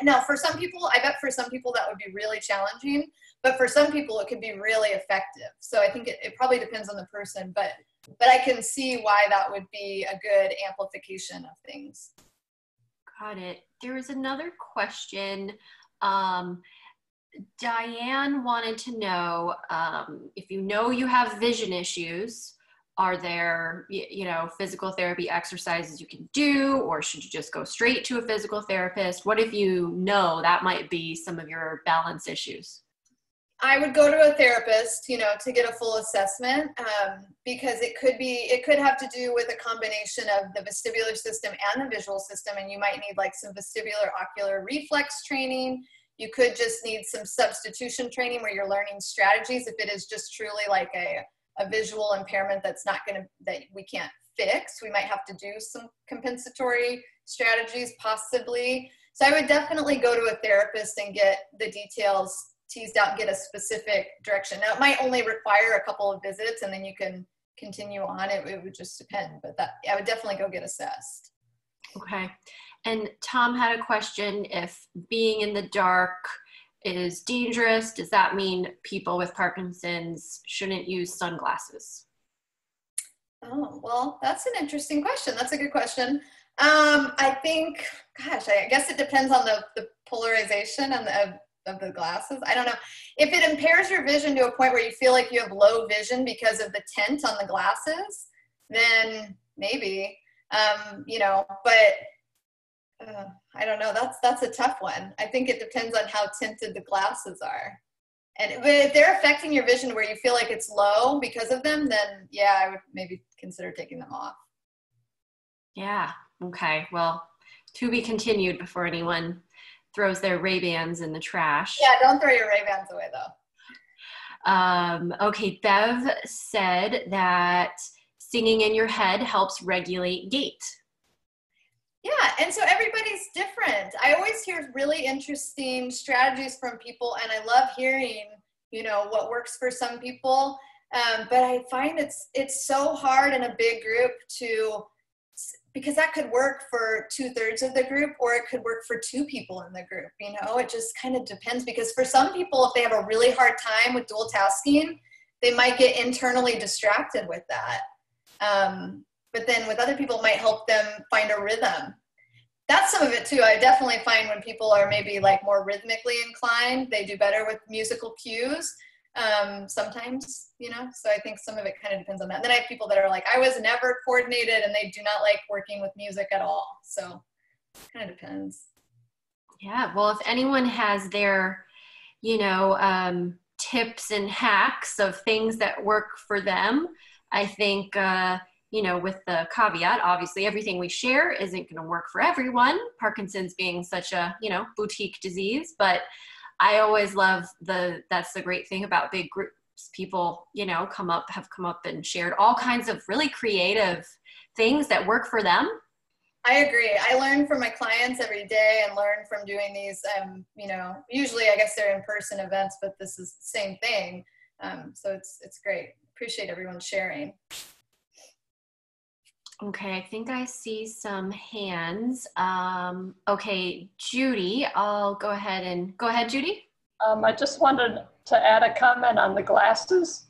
Now for some people, I bet for some people that would be really challenging, but for some people it could be really effective. So I think it probably depends on the person, but I can see why that would be a good amplification of things. Got it. There was another question. Diane wanted to know if you know you have vision issues, are there, physical therapy exercises you can do, or should you just go straight to a physical therapist? What if you know that might be some of your balance issues? I would go to a therapist, to get a full assessment, because it could have to do with a combination of the vestibular system and the visual system, and you might need like some vestibular ocular reflex training. You could just need some substitution training where you're learning strategies if it is just truly like a visual impairment that we can't fix. We might have to do some compensatory strategies possibly. So I would definitely go to a therapist and get the details teased out and get a specific direction. Now, it might only require a couple of visits and then you can continue on. It would just depend, but I would definitely go get assessed. Okay. And Tom had a question, if being in the dark is dangerous, does that mean people with Parkinson's shouldn't use sunglasses? Oh, well, that's an interesting question. That's a good question. I think, gosh, I guess it depends on the polarization and of the glasses. I don't know. If it impairs your vision to a point where you feel like you have low vision because of the tint on the glasses, then maybe, but I don't know. That's a tough one. I think it depends on how tinted the glasses are. And if they're affecting your vision where you feel like it's low because of them, then yeah, I would maybe consider taking them off. Yeah. Okay. Well, to be continued before anyone throws their Ray-Bans in the trash. Yeah, don't throw your Ray-Bans away though. Okay, Bev said that singing in your head helps regulate gait. Yeah, and so everybody's different. I always hear really interesting strategies from people, and I love hearing, what works for some people. But I find it's so hard in a big group because that could work for 2/3 of the group, or it could work for 2 people in the group. It just kind of depends, because for some people, if they have a really hard time with dual tasking, they might get internally distracted with that. But then with other people, it might help them find a rhythm. That's some of it too. I definitely find when people are maybe like more rhythmically inclined, they do better with musical cues. Sometimes, so I think some of it kind of depends on that. And then I have people that are like, I was never coordinated, and they do not like working with music at all. So it kind of depends. Yeah. Well, if anyone has their, tips and hacks of things that work for them, I think, with the caveat, obviously everything we share isn't going to work for everyone, Parkinson's being such a, boutique disease, but I always love that's the great thing about big groups. People, have come up and shared all kinds of really creative things that work for them. I agree. I learn from my clients every day and learn from doing these, usually I guess they're in-person events, but this is the same thing. So it's great. Appreciate everyone sharing. Okay, I think I see some hands. Okay, Judy, I'll go ahead, Judy. I just wanted to add a comment on the glasses.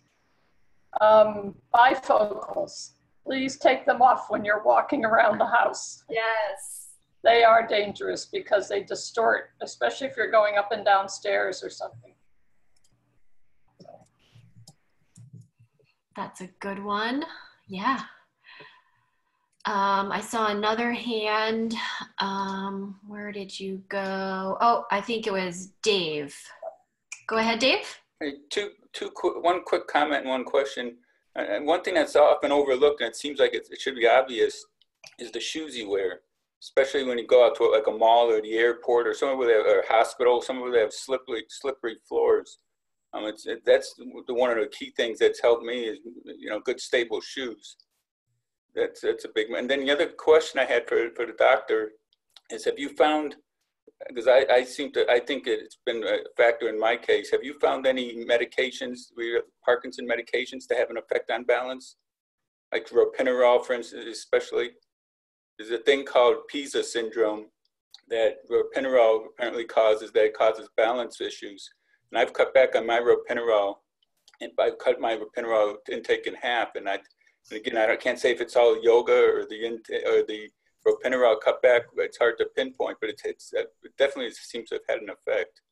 Bifocals, please take them off when you're walking around the house. Yes. They are dangerous because they distort, especially if you're going up and down stairs or something. That's a good one. Yeah. I saw another hand. Where did you go? Oh, I think it was Dave. Go ahead, Dave. Hey, one quick comment and one question. And one thing that's often overlooked, and it seems like it should be obvious, is the shoes you wear, especially when you go out to like a mall or the airport or somewhere or a hospital, somewhere where they have slippery floors. That's one of the key things that's helped me is, good stable shoes. That's a big one. And then the other question I had for the doctor is, have you found, because I think it's been a factor in my case, have you found any medications, Parkinson medications, to have an effect on balance? Like ropinirole, for instance, especially. There's a thing called PISA syndrome that ropinirole apparently causes balance issues. And I've cut back on my ropinirole, and I've cut my ropinirole intake in half. And again, I can't say if it's all yoga or the ropinirole cutback. It's hard to pinpoint, but it definitely seems to have had an effect.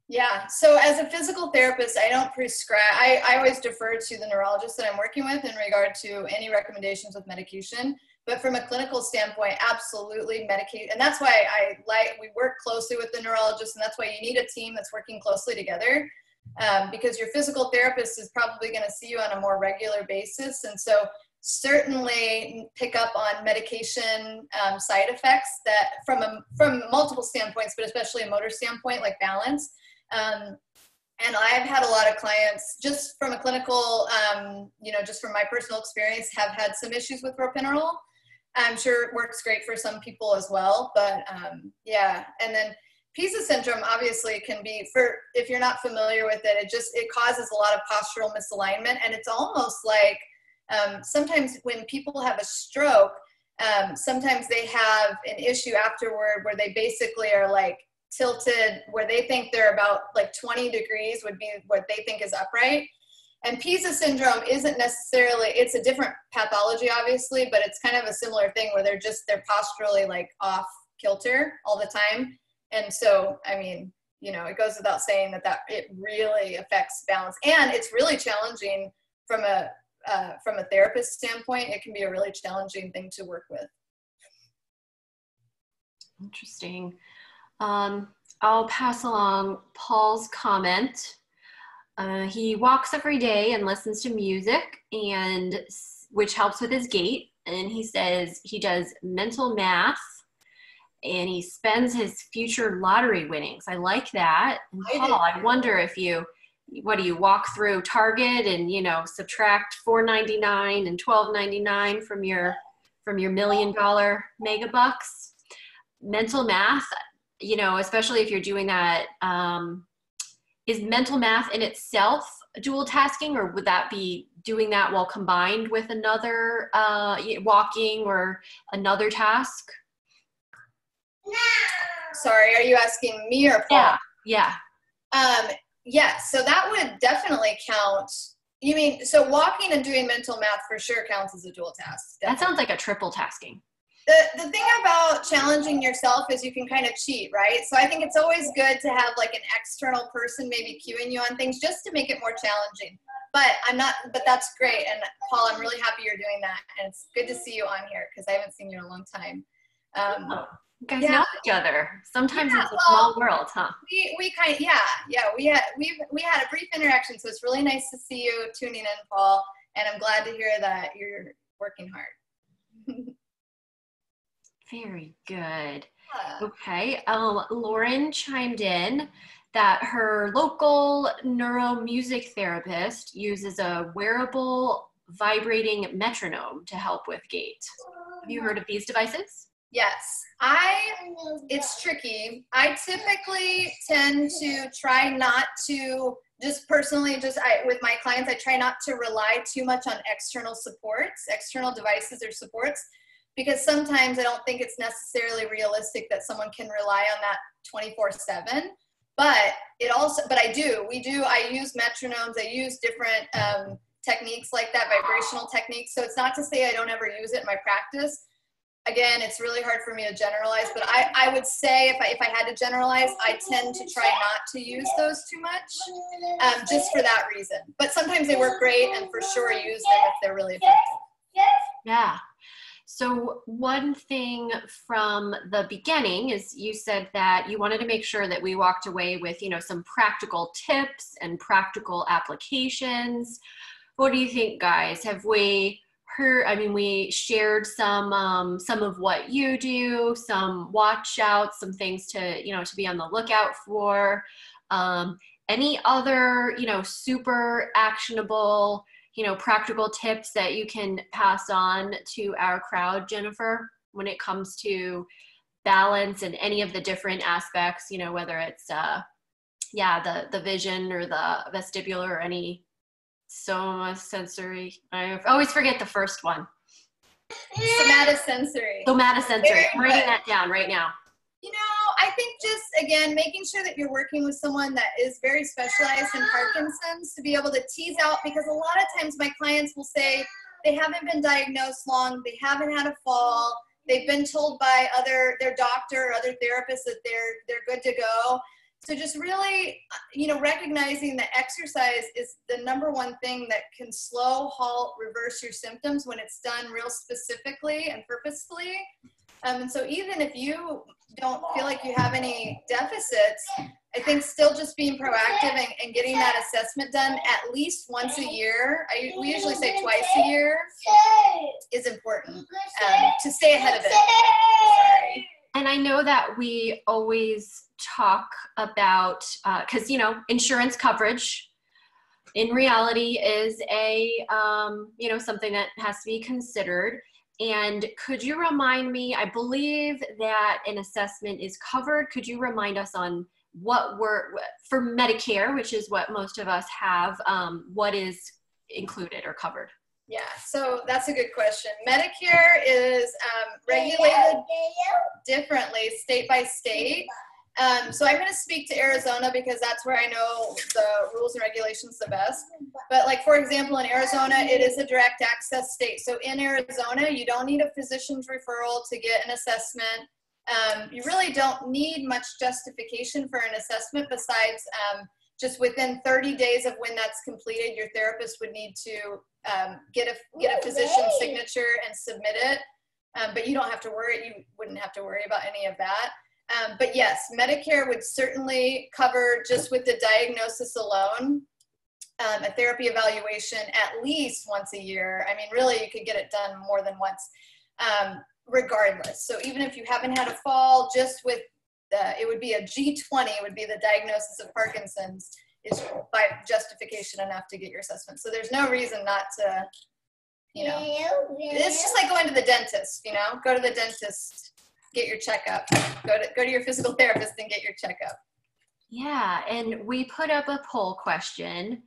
Yeah, so as a physical therapist, I don't prescribe, I always defer to the neurologist that I'm working with in regard to any recommendations with medication. But from a clinical standpoint, absolutely medicate. And that's why we work closely with the neurologist, and that's why you need a team that's working closely together, because your physical therapist is probably going to see you on a more regular basis. And so certainly pick up on medication side effects that from multiple standpoints, but especially a motor standpoint, like balance. And I've had a lot of clients just from a clinical, just from my personal experience, have had some issues with propinerol. I'm sure it works great for some people as well, but yeah. And then PISA syndrome obviously can be, if you're not familiar with it, it causes a lot of postural misalignment, and it's almost like sometimes when people have a stroke, sometimes they have an issue afterward where they basically are like tilted, where they think they're about like 20 degrees would be what they think is upright. And PISA syndrome isn't necessarily, it's a different pathology obviously, but it's kind of a similar thing where they're posturally like off kilter all the time. And so, I mean, it goes without saying that it really affects balance, and it's really challenging from a therapist standpoint. It can be a really challenging thing to work with. Interesting. I'll pass along Paul's comment. He walks every day and listens to music, which helps with his gait. And he says he does mental math, and he spends his future lottery winnings. I like that. And Paul, I wonder if you walk through Target and, subtract $4.99 and $12.99 from your $1 million mega bucks. Mental math, especially if you're doing that, is mental math in itself dual tasking, or would that be doing that while combined with another walking or another task? Sorry, are you asking me or Paul? Yeah. Yeah, so that would definitely count. You mean, so walking and doing mental math for sure counts as a dual task. Definitely. That sounds like a triple tasking. The thing about challenging yourself is you can kind of cheat, right? So I think it's always good to have like an external person maybe cueing you on things just to make it more challenging. But that's great. And Paul, I'm really happy you're doing that. And it's good to see you on here because I haven't seen you in a long time. You guys know each other. Sometimes it's a small world, huh? We had a brief interaction, so it's really nice to see you tuning in, Paul. And I'm glad to hear that you're working hard. Very good. Okay. Lauren chimed in that her local neuromusic therapist uses a wearable vibrating metronome to help with gait. Have you heard of these devices? Yes. It's tricky. I typically tend to try not to with my clients, I try not to rely too much on external devices or supports, because sometimes I don't think it's necessarily realistic that someone can rely on that 24/7. But I use metronomes. I use different techniques like that, vibrational techniques. So it's not to say I don't ever use it in my practice. Again, it's really hard for me to generalize, but I would say if I had to generalize, I tend to try not to use those too much, just for that reason. But sometimes they work great, and for sure use them if they're really effective. Yeah. So one thing from the beginning is you said that you wanted to make sure that we walked away with, some practical tips and practical applications. What do you think, guys? Have we heard? I mean, we shared some of what you do, some watch outs, some things to be on the lookout for. Any other, super actionable, practical tips that you can pass on to our crowd, Jennifer, when it comes to balance and any of the different aspects, whether it's, the vision or the vestibular or any somatosensory. I always forget the first one. Somatosensory. I'm writing that down right now. I think just, again, making sure that you're working with someone that is very specialized in Parkinson's to be able to tease out, because a lot of times my clients will say they haven't been diagnosed long, they haven't had a fall, they've been told by their doctor or other therapists that they're good to go. So just really, recognizing that exercise is the number one thing that can slow, halt, reverse your symptoms when it's done real specifically and purposefully. And so even if you don't feel like you have any deficits, I think still just being proactive and getting that assessment done at least once a year, we usually say twice a year, is important to stay ahead of it. Sorry. And I know that we always talk about, because, insurance coverage in reality is something that has to be considered. And could you remind me, I believe that an assessment is covered. Could you remind us on for Medicare, which is what most of us have, what is included or covered? Yeah, so that's a good question. Medicare is regulated differently state by state. So I'm going to speak to Arizona because that's where I know the rules and regulations the best. But like, for example, in Arizona, it is a direct access state. So in Arizona, you don't need a physician's referral to get an assessment. You really don't need much justification for an assessment besides just within 30 days of when that's completed, your therapist would need to get a physician's signature and submit it. But you don't have to worry. You wouldn't have to worry about any of that. But yes, Medicare would certainly cover just with the diagnosis alone, a therapy evaluation at least once a year. I mean, really, you could get it done more than once, regardless. So even if you haven't had a fall, just with it would be a G20, it would be the diagnosis of Parkinson's, is by justification enough to get your assessment. So there's no reason not to, it's just like going to the dentist, go to the dentist, get your checkup, go to your physical therapist and get your checkup. Yeah, and we put up a poll question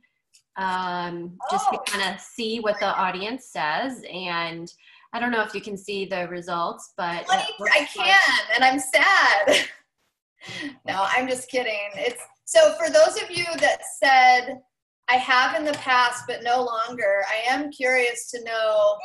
just to kind of see what the audience says. And I don't know if you can see the results, but I can, and I'm sad. No, I'm just kidding. So for those of you that said, I have in the past, but no longer, I am curious to know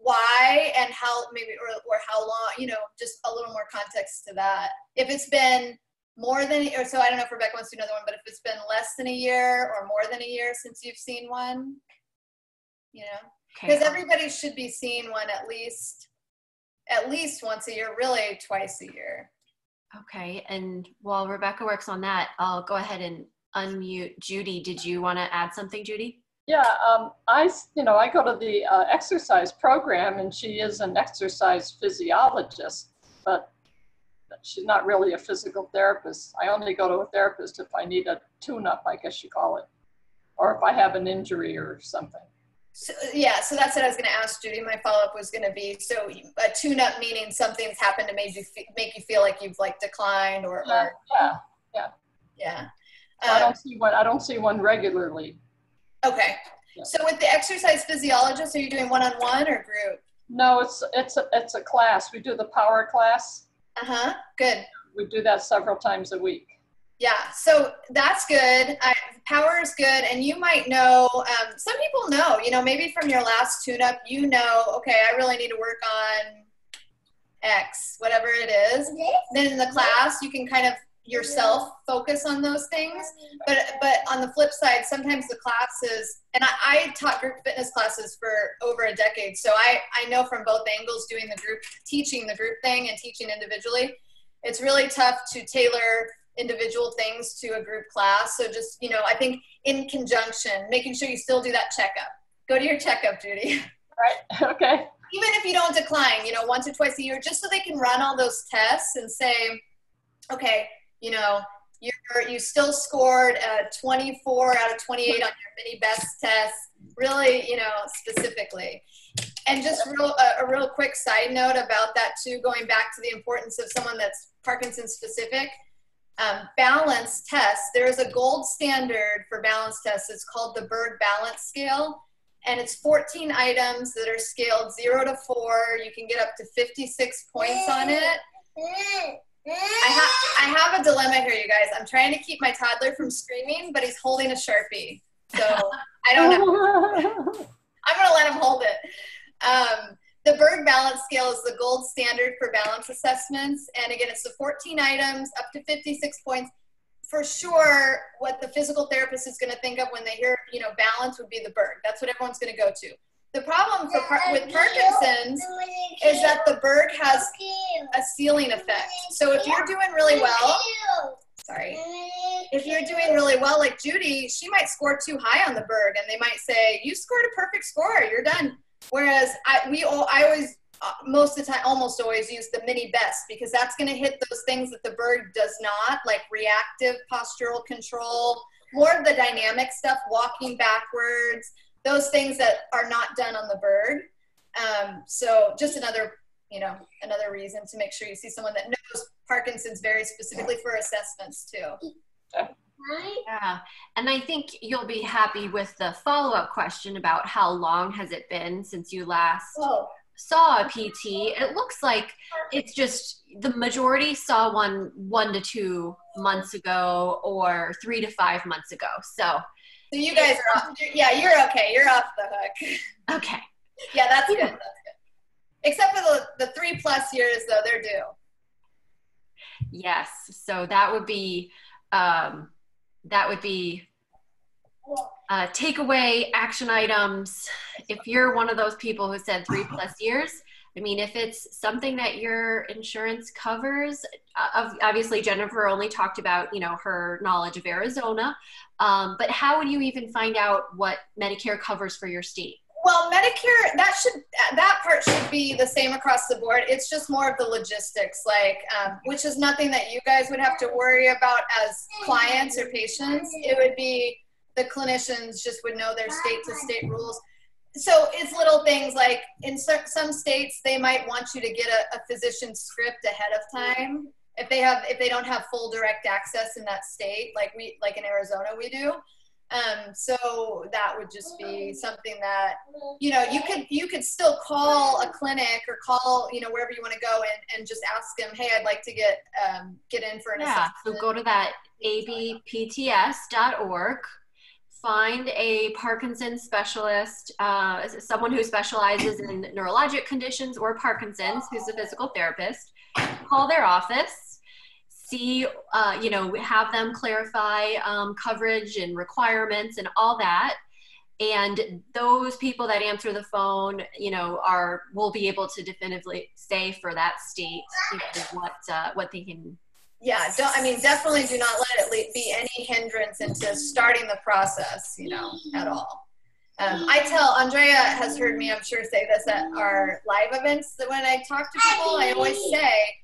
why and how, maybe, or how long, just a little more context to that. If it's been more than, or so I don't know if Rebecca wants to do another one, but if it's been less than a year or more than a year since you've seen one, because everybody should be seeing one at least once a year, really twice a year. Okay, and while Rebecca works on that, I'll go ahead and unmute Judy. Did you want to add something, Judy? Yeah, I go to the exercise program, and she is an exercise physiologist, but she's not really a physical therapist. I only go to a therapist if I need a tune-up, I guess you call it, or if I have an injury or something. So that's what I was going to ask, Judy. My follow-up was going to be, so a tune-up meaning something's happened to make you feel like you've declined or yeah. I don't see one regularly. Okay. Yeah. So with the exercise physiologist, are you doing one-on-one or group? No, it's a class. We do the power class. Good. We do that several times a week. Yeah, so that's good. Power is good, and you might know, some people know, maybe from your last tune-up, okay, I really need to work on X, whatever it is. Then in the class, you can kind of yourself focus on those things. But on the flip side, sometimes the classes, and I taught group fitness classes for over a decade, so I know from both angles, teaching the group thing and teaching individually, it's really tough to tailor individual things to a group class. So just, I think in conjunction, making sure you still do that checkup. Go to your checkup, Judy. Right, okay. Even if you don't decline, once or twice a year, just so they can run all those tests and say, okay, you still scored 24 out of 28 on your mini best test, really, specifically. And just a real quick side note about that too, going back to the importance of someone that's Parkinson's specific. Balance tests, there is a gold standard for balance tests. It's called the Berg Balance Scale, and it's 14 items that are scaled 0 to 4. You can get up to 56 points on it. I have a dilemma here, you guys. I'm trying to keep my toddler from screaming, but he's holding a Sharpie, so I don't know. I'm gonna let him hold it. The Berg Balance Scale is the gold standard for balance assessments. And again, it's the 14 items, up to 56 points. for sure what the physical therapist is going to think of when they hear, you know, balance would be the Berg. That's what everyone's going to go to. The problem with Parkinson's is that the Berg has a ceiling effect. So if you're doing really well, if you're doing really well, like Judy, she might score too high on the Berg, and they might say, you scored a perfect score, you're done. Whereas I always, most of the time, almost always use the mini best, because that's going to hit those things that the Berg does not, like reactive postural control, more of the dynamic stuff, walking backwards, those things that are not done on the Berg. So just another, you know, another reason to make sure you see someone that knows Parkinson's very specifically for assessments too. Yeah, and I think you'll be happy with the follow-up question about how long has it been since you last saw a PT. It looks like it's just the majority saw one 1 to 2 months ago or 3 to 5 months ago. So you guys are off. Yeah, you're okay. You're off the hook. Okay. Yeah, that's good. That's good. Except for the 3+ years, though, they're due. Yes. So that would be takeaway action items. If you're one of those people who said 3+ years, I mean, if it's something that your insurance covers, obviously Jennifer only talked about, you know, her knowledge of Arizona, but how would you even find out what Medicare covers for your state? Well, Medicare, that part should be the same across the board. It's just more of the logistics, like, which is nothing that you guys would have to worry about as clients or patients. It would be the clinicians just would know their state-to-state rules. So it's little things like in some states, they might want you to get a physician's script ahead of time if they don't have full direct access in that state, like in Arizona we do. So that would just be something that, you know, you could still call a clinic or call, you know, wherever you want to go and just ask them, hey, I'd like to get in for an assessment. So go to that abpts.org, find a Parkinson's specialist, someone who specializes in neurologic conditions or Parkinson's, who's a physical therapist, call their office, see, you know, have them clarify coverage and requirements and all that. And those people that answer the phone, you know, will be able to definitively say for that state, you know, what they can. Yeah, definitely do not let it be any hindrance into starting the process, you know, at all. I tell, Andrea has heard me, I'm sure, say this at our live events, that when I talk to people, I always say,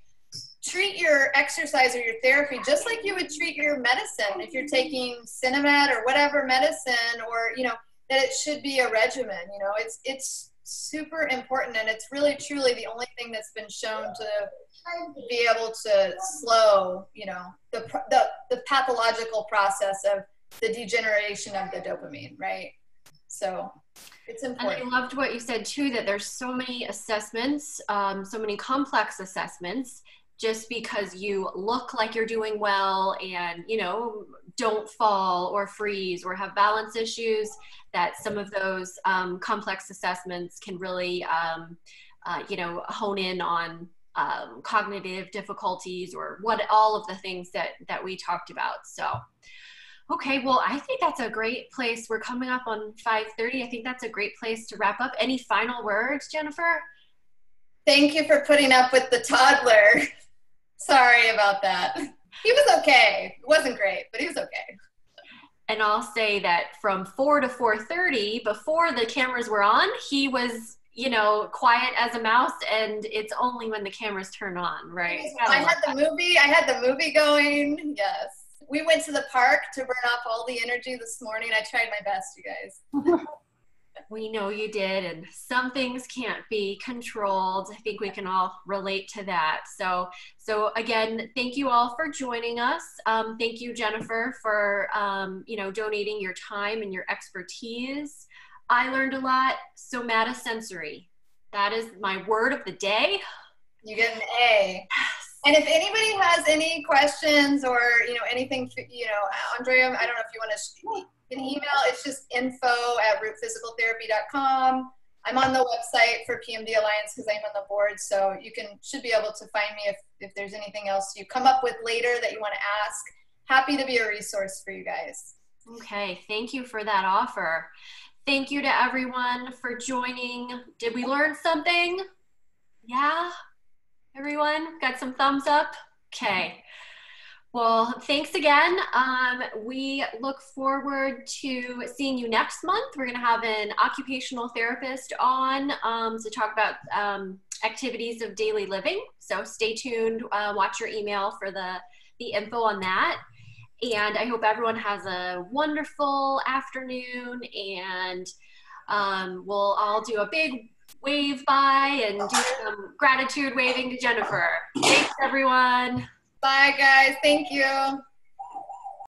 treat your exercise or your therapy just like you would treat your medicine. If you're taking Cinemed or whatever medicine, or, you know, that it should be a regimen. You know, it's super important, and it's really truly the only thing that's been shown to be able to slow, you know, the pathological process of the degeneration of the dopamine, right? So it's important. And I loved what you said too, that there's so many assessments, so many complex assessments. Just because you look like you're doing well and, you know, don't fall or freeze or have balance issues, that some of those complex assessments can really, you know, hone in on cognitive difficulties or all of the things that we talked about. So, okay, well, I think that's a great place. We're coming up on 5:30. I think that's a great place to wrap up. Any final words, Jennifer? Thank you for putting up with the toddler. Sorry about that. He was okay. It wasn't great, but he was okay. And I'll say that from 4 to 4:30, before the cameras were on, he was, you know, quiet as a mouse, and it's only when the cameras turn on, right? I had the movie going. Yes. We went to the park to burn off all the energy this morning. I tried my best, you guys. We know you did, and some things can't be controlled. I think we can all relate to that. So again, thank you all for joining us. Thank you, Jennifer, for you know, donating your time and your expertise. I learned a lot. Somatosensory. That is my word of the day. You get an A. And if anybody has any questions or, you know, anything, you know, Andrea, I don't know if you want to an email. It's just info@rootphysicaltherapy.com. I'm on the website for PMD Alliance because I'm on the board, so you should be able to find me if there's anything else you come up with later that you want to ask. happy to be a resource for you guys. Okay, thank you for that offer. Thank you to everyone for joining. Did we learn something? Yeah? Everyone got some thumbs up? Okay. Well, thanks again. We look forward to seeing you next month. We're going to have an occupational therapist on to talk about activities of daily living. So stay tuned. Watch your email for the info on that. And I hope everyone has a wonderful afternoon, and we'll all do a big wave bye and do some gratitude waving to Jennifer. Thanks, everyone. Bye, guys. Thank you.